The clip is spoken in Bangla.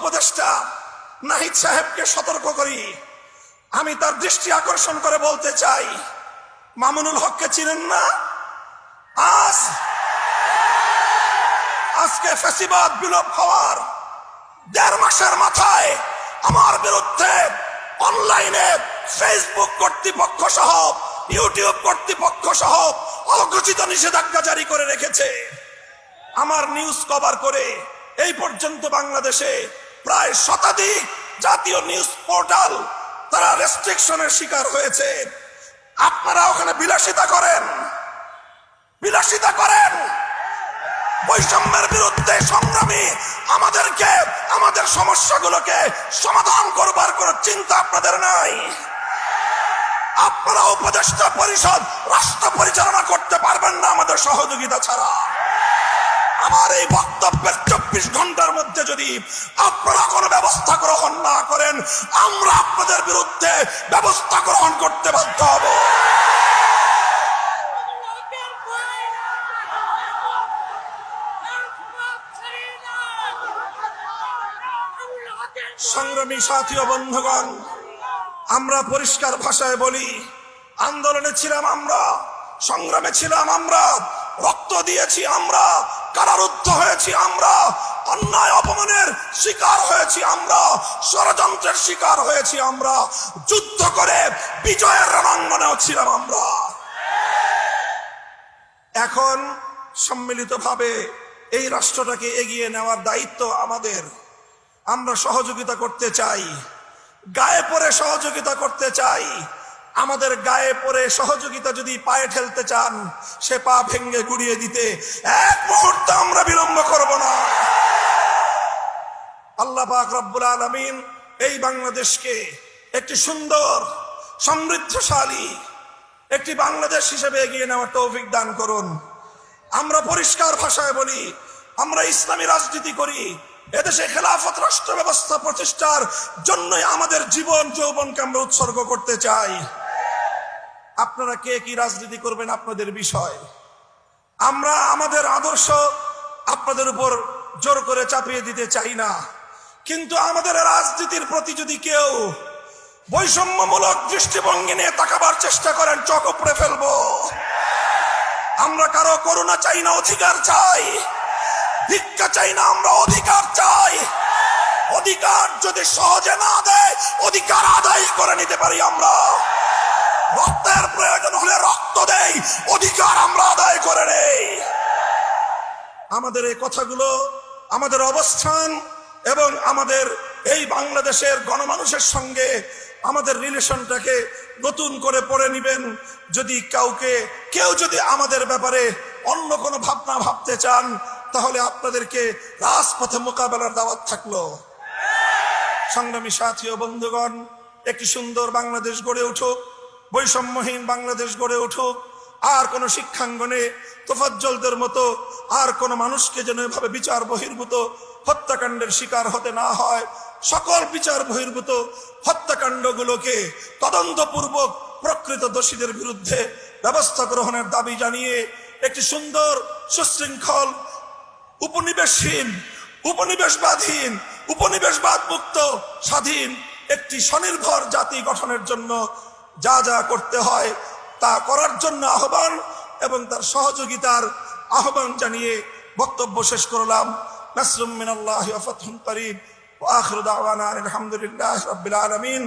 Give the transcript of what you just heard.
উপদেষ্টা নাহিদ সাহেবকে সতর্ক করি, আমি তার দৃষ্টি আকর্ষণ করে বলতে চাই, মামুনুল হককে চিনেন না? আজকে ফ্যাসিবাদ বিলোপ হওয়ার 1.5 মাসের মাথায় আমার বিরুদ্ধে অনলাইনে ফেসবুক কর্তৃপক্ষ সহ ইউটিউব কর্তৃপক্ষ সহ অঘোষিত নিষেধাজ্ঞা জারি করে রেখেছে। আমার নিউজ কভার করে এই পর্যন্ত বাংলাদেশে প্রায় শতাধিক জাতীয় নিউজ পোর্টাল তারা রেস্ট্রিকশনের শিকার হয়েছে। আপনারা ওখানে বিলাসিতা করেন, বৈষম্যের বিরুদ্ধে সংগ্রামী আমাদেরকে আমাদের সমস্যাগুলোকে সমাধান করবার কোনো চিন্তা আপনাদের নাই। আপনারা উপদেষ্টা পরিষদ রাষ্ট্র পরিচালনা করতে পারবেন না আমাদের সহযোগিতা ছাড়া। আমার এই বক্তব্যের 24 ঘন্টার মধ্যে যদি আপনারা কোনো ব্যবস্থা গ্রহণ না করেন, আমরা আপনাদের বিরুদ্ধে ব্যবস্থা গ্রহণ করতে বাধ্য হব। সংগ্রামী সাথী ও বন্ধুগণ, আমরা পরিষ্কার ভাষায় বলি, আন্দোলনে ছিলাম আমরা, সংগ্রামে ছিলাম আমরা, রক্ত দিয়েছি আমরা, কারারুদ্ধ হয়েছি আমরা, অন্যায় অপমানের শিকার হয়েছি আমরা, ষড়যন্ত্রের শিকার হয়েছি আমরা, যুদ্ধ করে বিজয়ের রণাঙ্গনেও ছিলাম আমরা। এখন সম্মিলিতভাবে এই রাষ্ট্রটাকে এগিয়ে নেওয়ার দায়িত্ব আমাদের। আমরা সহযোগিতা করতে চাই, গায়ে পড়ে সহযোগিতা করতে চাই। আমাদের গায়ে পড়ে সহযোগিতা যদি পায়ে ঠেলতে চান, সে পা ভেঙ্গে গুড়িয়ে দিতে এক মুহূর্ত আমরা বিলম্ব করব না। আল্লাহ পাক রব্বুল আলামিন এই বাংলাদেশকে একটি সুন্দর সমৃদ্ধশালী একটি বাংলাদেশ হিসেবে এগিয়ে নেওয়ার তৌফিক দান করুন। আমরা পরিষ্কার ভাষায় বলি, আমরা ইসলামী রাজনীতি করি, এদেশে খেলাফত রাষ্ট্র ব্যবস্থা প্রতিষ্ঠার জন্যই আমাদের জীবন যৌবনকে আমরা উৎসর্গ করতে চাই। আপনারা কে কি রাজনীতি করবেন আপনাদের বিষয়। আমরা আমাদের আদর্শ আপনাদের উপর জোর করে চাপিয়ে দিতে চাই না, কিন্তু আমাদের রাজনীতির প্রতি যদি কেউ বৈষম্যমূলক দৃষ্টিভঙ্গি নিয়ে তাকাবার চেষ্টা করেন, চোখ উপড়ে ফেলবো। আমরা কারো করুণা চাই না, অধিকার চাই। ভিক্ষা চাই না, আমরা অধিকার চাই। অধিকার যদি সহজে না দেয়, অধিকার আদায় করে নিতে পারি আমরা। রক্তের প্রয়োজন হলে রক্ত দেই, অধিকার আমরা আদায় করে নেই। আমাদের এই কথাগুলো, আমাদের অবস্থান এবং আমাদের এই বাংলাদেশের গণমানুষের সঙ্গে আমাদের রিলেশনটাকে নতুন করে পড়ে নিবেন। যদি কেউ যদি আমাদের ব্যাপারে অন্য কোনো ভাবনা ভাবতে চান, তাহলে আপনাদেরকে রাজপথে মোকাবেলার দাওয়াত থাকলো। সংগ্রামী সাথী ও বন্ধুগণ, একটি সুন্দর বাংলাদেশ গড়ে উঠুক, বৈষম্যহীন বাংলাদেশ গড়ে উঠুক। আর কোন শিক্ষাঙ্গনে তোফাজ্জলদের মতো আর কোন মানুষকে যেন এভাবে বিচার বহির্ভূত হত্যাকাণ্ডের শিকার হতে না হয়। সকল বিচার বহির্ভূত হত্যাকাণ্ডগুলোকে তদন্তপূর্বক প্রকৃত দোষীদের বিরুদ্ধে ব্যবস্থা গ্রহণের দাবি জানিয়ে একটি সুন্দর সুশৃঙ্খল উপনিবেশহীন, উপনিবেশবাদহীন, উপনিবেশবাদ মুক্ত স্বাধীন একটি স্বনির্ভর জাতি গঠনের জন্য যা যা করতে হয় তা করার জন্য আহ্বান এবং তার সহযোগিতার আহ্বান জানিয়ে বক্তব্য শেষ করলাম। নাসরুম মিনাল্লাহি ওয়া ফাতহুন করিব ওয়া আখিরু দাওয়ানা আলহামদুলিল্লাহি রাব্বিল আলামিন।